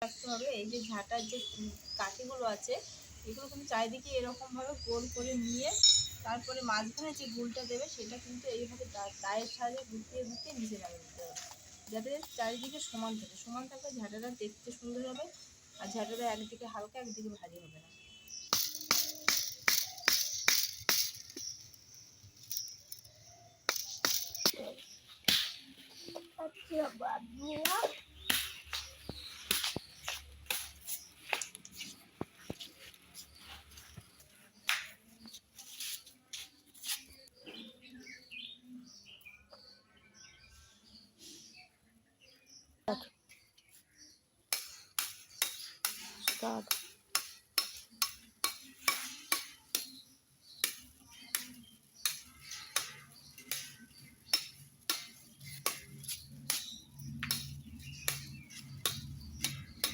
রাখতে হবে। এই যে ঝাঁটার যে কাঠিগুলো আছে এগুলো কিন্তু চারিদিকে এরকমভাবে গোল করে নিয়ে তারপরে মাঝখানে যে গুলটা দেবে সেটা কিন্তু এইভাবে দায়ের সাহায্যে গুটিয়ে গুটিয়ে নিচে নামিয়ে দিতে হবে, যাতে চারিদিকে সমান থাকে। সমান থাকলে ঝাঁটাটা দেখতে সুন্দর হবে আর ঝাঁটাটা একদিকে হালকা একদিকে ভারী হবে না। আচ্ছা বাবুয়া start.